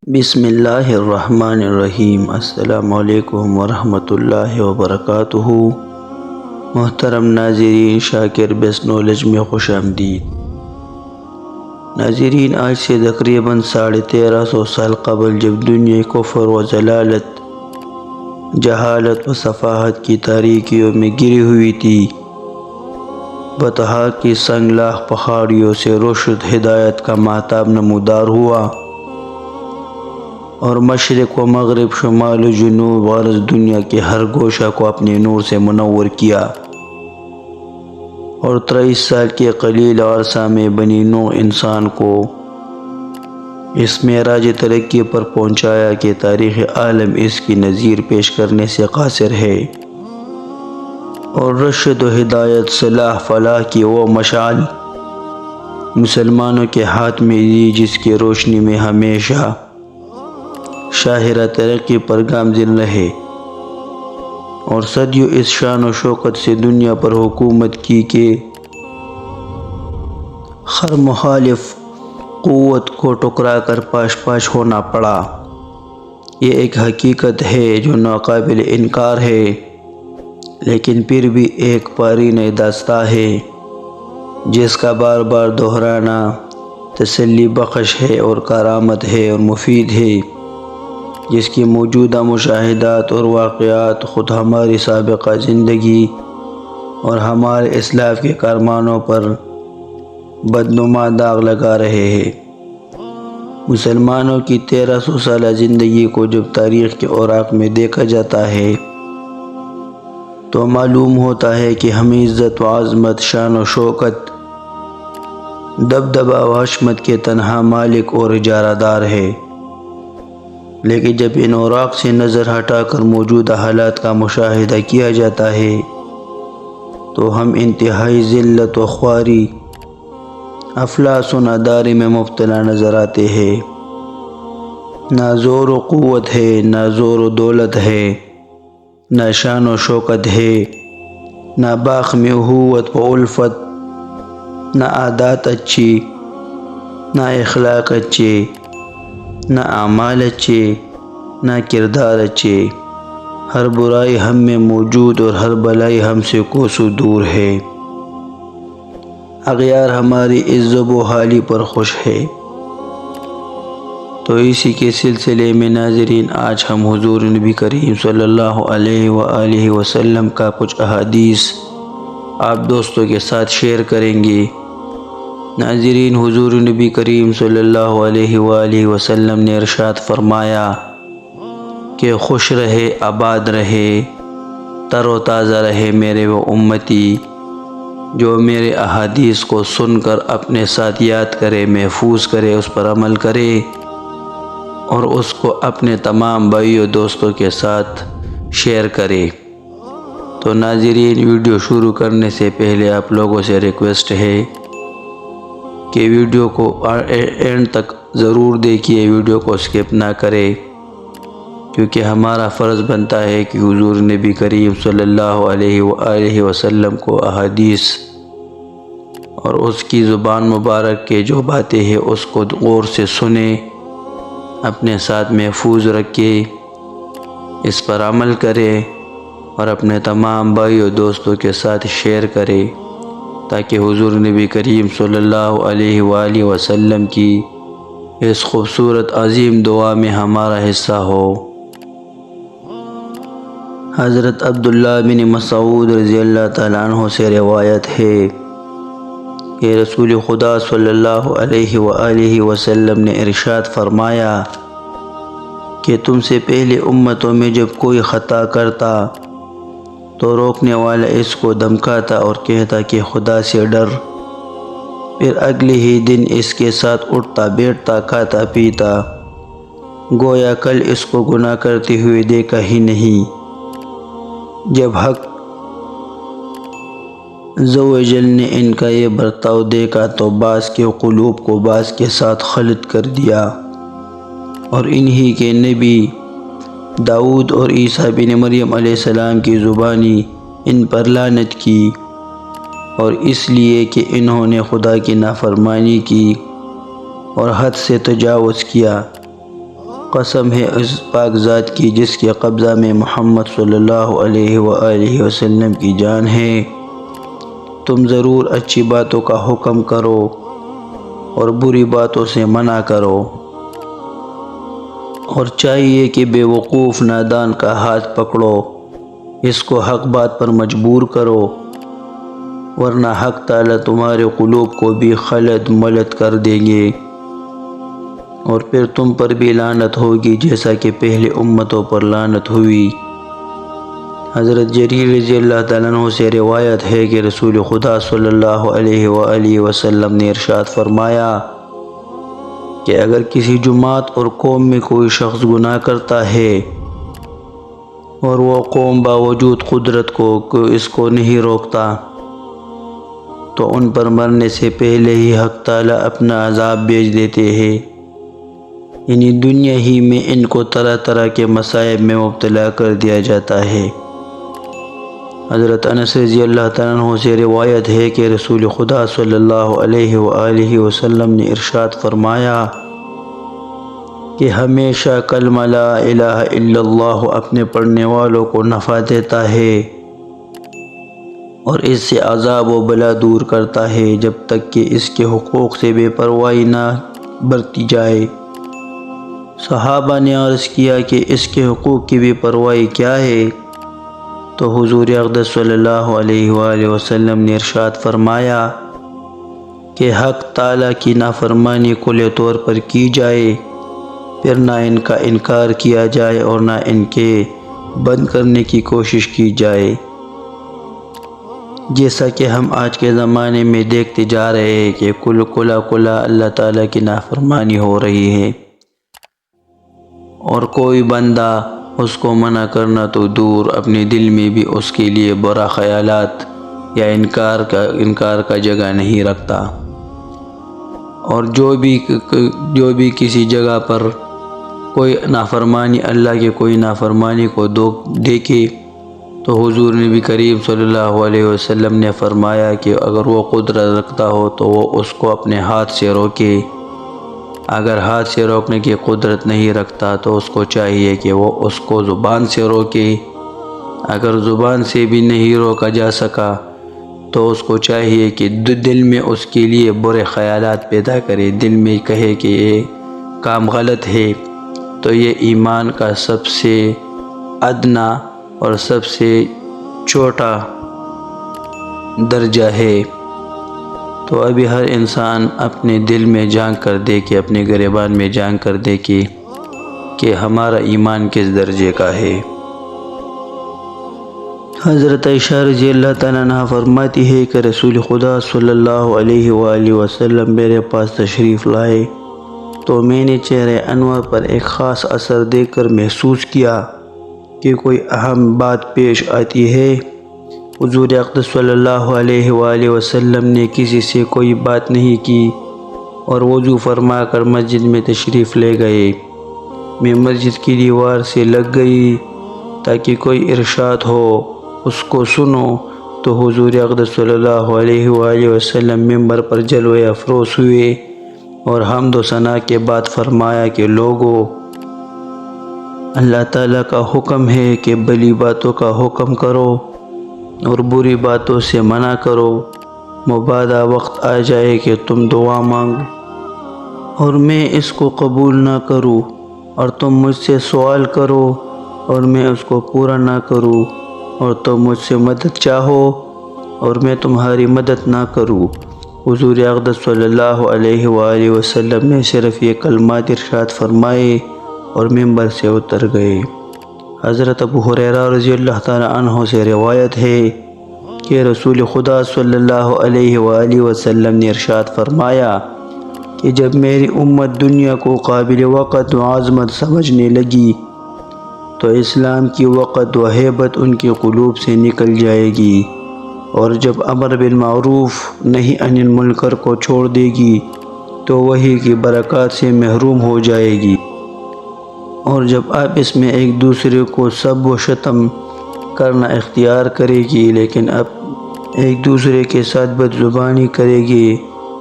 بسم اللہ الرحمن الرحیم۔ السلام علیکم ورحمۃ اللہ وبرکاتہ۔ محترم ناظرین، شاکر بیسٹ نالج میں خوش آمدید۔ ناظرین، آج سے تقریباً 1350 سال قبل جب دنیا کفر و ضلالت، جہالت و سفاہت کی تاریکیوں میں گری ہوئی تھی، بطحا کی سنگلاخ پہاڑیوں سے رشد ہدایت کا ماہتاب نمودار ہوا اور مشرق و مغرب، شمال و جنوب، غرض دنیا کے ہر گوشہ کو اپنے نور سے منور کیا، اور 23 سال کے قلیل عرصہ میں بنی نوع انسان کو اس معراج ترقی پر پہنچایا کہ تاریخ عالم اس کی نظیر پیش کرنے سے قاصر ہے، اور رشد و ہدایت، صلاح، فلاح کی وہ مشعل مسلمانوں کے ہاتھ میں دی جس کی روشنی میں ہمیشہ شاہراہ ترقی پر گامزن رہے، اور صدیوں اس شان و شوکت سے دنیا پر حکومت کی کہ ہر مخالف قوت کو ٹکرا کر پاش پاش ہونا پڑا۔ یہ ایک حقیقت ہے جو ناقابل انکار ہے، لیکن پھر بھی ایک پرینہ داستاں ہے جس کا بار بار دہرانا تسلی بخش ہے اور کارآمد ہے اور مفید ہے، جس کی موجودہ مشاہدات اور واقعات خود ہماری سابقہ زندگی اور ہمارے اسلاف کے کارناموں پر بدنما داغ لگا رہے ہیں۔ مسلمانوں کی 1300 سالہ زندگی کو جب تاریخ کے اوراق میں دیکھا جاتا ہے تو معلوم ہوتا ہے کہ ہم عزت و عظمت، شان و شوکت، دبدبہ و حشمت کے تنہا مالک اور اجارہ دار ہے، لیکن جب ان اوراق سے نظر ہٹا کر موجودہ حالات کا مشاہدہ کیا جاتا ہے تو ہم انتہائی ذلت و خواری، افلاس و ناداری میں مبتلا نظر آتے ہیں۔ نہ زور و قوت ہے، نہ زور و دولت ہے، نہ شان و شوکت ہے، نہ باخم اخوت و الفت، نہ عادات اچھی، نہ اخلاق اچھے، نہ اعمال اچھے، نہ کردار اچھے۔ ہر برائی ہم میں موجود اور ہر بلائی ہم سے کوسوں دور ہے۔ اغیار ہماری عزت و حالی پر خوش ہے۔ تو اسی کے سلسلے میں ناظرین، آج ہم حضور نبی کریم صلی اللہ علیہ وآلہ وسلم کا کچھ احادیث آپ دوستوں کے ساتھ شیئر کریں گے۔ ناظرین، حضور نبی کریم صلی اللہ علیہ وآلہ وسلم نے ارشاد فرمایا کہ خوش رہے، آباد رہے، تر و تازہ رہے میرے وہ امتی جو میرے احادیث کو سن کر اپنے ساتھ یاد کرے، محفوظ کرے، اس پر عمل کرے اور اس کو اپنے تمام بھائیوں دوستوں کے ساتھ شیئر کرے۔ تو ناظرین، ویڈیو شروع کرنے سے پہلے آپ لوگوں سے ریکویسٹ ہے کہ ویڈیو کو اینڈ تک ضرور دیکھیے، ویڈیو کو سکپ نہ کرے، کیونکہ ہمارا فرض بنتا ہے کہ حضور نبی کریم صلی اللہ علیہ وآلہ وسلم کو احادیث اور اس کی زبان مبارک کے جو باتیں ہیں اس کو غور سے سنیں، اپنے ساتھ محفوظ رکھے، اس پر عمل کرے اور اپنے تمام بھائیوں دوستوں کے ساتھ شیئر کرے، تاکہ حضور نبی کریم صلی اللہ علیہ وآلہ وسلم کی اس خوبصورت عظیم دعا میں ہمارا حصہ ہو۔ حضرت عبداللہ بن مسعود رضی اللہ تعالیٰ عنہ سے روایت ہے کہ رسول خدا صلی اللہ علیہ وآلہ وسلم نے ارشاد فرمایا کہ تم سے پہلے امتوں میں جب کوئی خطا کرتا تو روکنے والا اس کو دھمکاتا اور کہتا کہ خدا سے ڈر، پھر اگلے ہی دن اس کے ساتھ اٹھتا بیٹھتا، کھاتا پیتا، گویا کل اس کو گناہ کرتے ہوئے دیکھا ہی نہیں۔ جب حق عزوجل نے ان کا یہ برتاؤ دیکھا تو بعض کے قلوب کو بعض کے ساتھ خلط کر دیا، اور انہی کے نبی داؤد اور عیسیٰ بن مریم علیہ السلام کی زبانی ان پر لعنت کی، اور اس لیے کہ انہوں نے خدا کی نافرمانی کی اور حد سے تجاوز کیا۔ قسم ہے اس پاک ذات کی جس کے قبضہ میں محمد صلی اللہ علیہ وآلہ وسلم کی جان ہے، تم ضرور اچھی باتوں کا حکم کرو اور بری باتوں سے منع کرو، اور چاہیے کہ بے وقوف نادان کا ہاتھ پکڑو، اس کو حق بات پر مجبور کرو، ورنہ حق تعالیٰ تمہارے قلوب کو بھی خلط ملط کر دیں گے، اور پھر تم پر بھی لعنت ہوگی جیسا کہ پہلے امتوں پر لعنت ہوئی۔ حضرت جریر رضی اللہ تعالیٰ عنہ سے روایت ہے کہ رسول خدا صلی اللہ علیہ وآلہ وسلم نے ارشاد فرمایا کہ اگر کسی جماعت اور قوم میں کوئی شخص گناہ کرتا ہے اور وہ قوم باوجود قدرت کو اس کو نہیں روکتا، تو ان پر مرنے سے پہلے ہی حق تعالیٰ اپنا عذاب بھیج دیتے ہیں، یعنی دنیا ہی میں ان کو طرح طرح کے مصائب میں مبتلا کر دیا جاتا ہے۔ حضرت انس رضی اللہ تعالیٰ عنہ سے روایت ہے کہ رسول خدا صلی اللہ علیہ وآلہ وسلم نے ارشاد فرمایا کہ ہمیشہ کلمہ لا الہ الا اللہ اپنے پڑھنے والوں کو نفع دیتا ہے اور اس سے عذاب و بلا دور کرتا ہے جب تک کہ اس کے حقوق سے بے پرواہی نہ برتی جائے۔ صحابہ نے عرض کیا کہ اس کے حقوق کی بے پرواہی کیا ہے؟ تو حضور اقدس صلی اللہ علیہ وآلہ وسلم نے ارشاد فرمایا کہ حق تعالیٰ کی نافرمانی کھلے طور پر کی جائے، پھر نہ ان کا انکار کیا جائے اور نہ ان کے بند کرنے کی کوشش کی جائے، جیسا کہ ہم آج کے زمانے میں دیکھتے جا رہے ہیں کہ کھلا اللہ تعالیٰ کی نافرمانی ہو رہی ہے، اور کوئی بندہ اس کو منع کرنا تو دور، اپنے دل میں بھی اس کے لیے برا خیالات یا انکار کا جگہ نہیں رکھتا، اور جو بھی کسی جگہ پر کوئی نافرمانی اللہ کے کوئی نافرمانی کو دیکھے تو حضور نبی کریم صلی اللہ علیہ وسلم نے فرمایا کہ اگر وہ قدرت رکھتا ہو تو وہ اس کو اپنے ہاتھ سے روکے، اگر ہاتھ سے روکنے کی قدرت نہیں رکھتا تو اس کو چاہیے کہ وہ اس کو زبان سے روکے، اگر زبان سے بھی نہیں روکا جا سکا تو اس کو چاہیے کہ دل میں اس کے لیے برے خیالات پیدا کرے، دل میں کہے کہ یہ کام غلط ہے، تو یہ ایمان کا سب سے ادنا اور سب سے چھوٹا درجہ ہے۔ تو ابھی ہر انسان اپنے دل میں جھانک کر دیکھے، اپنے گریبان میں جھانک کر دیکھے کہ ہمارا ایمان کس درجے کا ہے۔ حضرت عائشہ رضی اللہ تعالیٰ عنہ فرماتی ہے کہ رسول خدا صلی اللہ علیہ وآلہ وسلم میرے پاس تشریف لائے تو میں نے چہرے انور پر ایک خاص اثر دیکھ کر محسوس کیا کہ کوئی اہم بات پیش آتی ہے۔ حضور اقدس صلی اللہ علیہ وآلہ وسلم نے کسی سے کوئی بات نہیں کی اور وضو فرما کر مسجد میں تشریف لے گئے۔ میں مسجد کی دیوار سے لگ گئی تاکہ کوئی ارشاد ہو اس کو سنو، تو حضور اقدس صلی اللہ علیہ وآلہ وسلم منبر پر جلوہ افروز ہوئے اور حمد و ثنا کے بعد فرمایا کہ لوگو، اللہ تعالیٰ کا حکم ہے کہ بھلی باتوں کا حکم کرو اور بری باتوں سے منع کرو، مبادا وقت آ جائے کہ تم دعا مانگو اور میں اس کو قبول نہ کروں، اور تم مجھ سے سوال کرو اور میں اس کو پورا نہ کروں، اور تم مجھ سے مدد چاہو اور میں تمہاری مدد نہ کروں۔ حضور اقدس صلی اللہ علیہ وآلہ وسلم نے صرف یہ کلمات ارشاد فرمائے اور منبر سے اتر گئے۔ حضرت ابو ہریرہ رضی اللہ تعالیٰ عنہ سے روایت ہے کہ رسول خدا صلی اللہ علیہ وآلہ وسلم نے ارشاد فرمایا کہ جب میری امت دنیا کو قابل وقت و عظمت سمجھنے لگی تو اسلام کی وقت و ہیبت ان کے قلوب سے نکل جائے گی، اور جب امر بالمعروف نہی عن المنکر کو چھوڑ دے گی تو وہی کی برکات سے محروم ہو جائے گی، اور جب آپس میں ایک دوسرے کو سب و شتم کرنا اختیار کرے گی لیکن اب ایک دوسرے کے ساتھ بد زبانی کرے گی،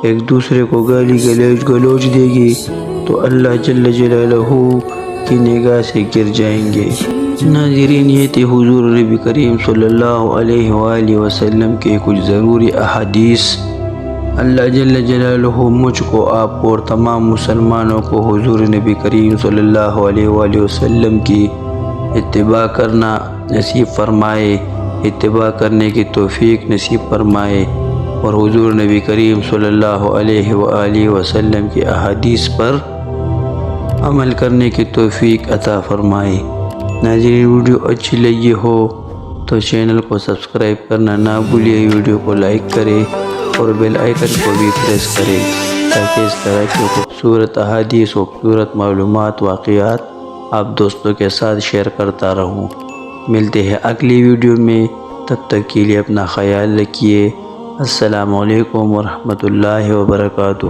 ایک دوسرے کو گالی گلوچ دے گی، تو اللہ جل جلالہ کی نگاہ سے گر جائیں گے۔ ناظرین، یہ تھے حضور نبی کریم صلی اللہ علیہ وآلہ وسلم کے کچھ ضروری احادیث۔ اللہ جل جلالہ مجھ کو، آپ کو اور تمام مسلمانوں کو حضور نبی کریم صلی اللہ علیہ وآلہ وسلم کی اتباع کرنا نصیب فرمائے، اتباع کرنے کی توفیق نصیب فرمائے، اور حضور نبی کریم صلی اللہ علیہ وآلہ وسلم کی احادیث پر عمل کرنے کی توفیق عطا فرمائے۔ ناظرین، ویڈیو اچھی لگی ہو تو چینل کو سبسکرائب کرنا نہ بھولیے، ویڈیو کو لائک کریں اور بیل آئیکن کو بھی پریس کریں تاکہ اس طرح کی خوبصورت احادیث، خوبصورت معلومات، واقعات آپ دوستوں کے ساتھ شیئر کرتا رہوں۔ ملتے ہیں اگلی ویڈیو میں، تب تک کے لیے اپنا خیال رکھیے۔ السلام علیکم ورحمۃ اللہ وبرکاتہ۔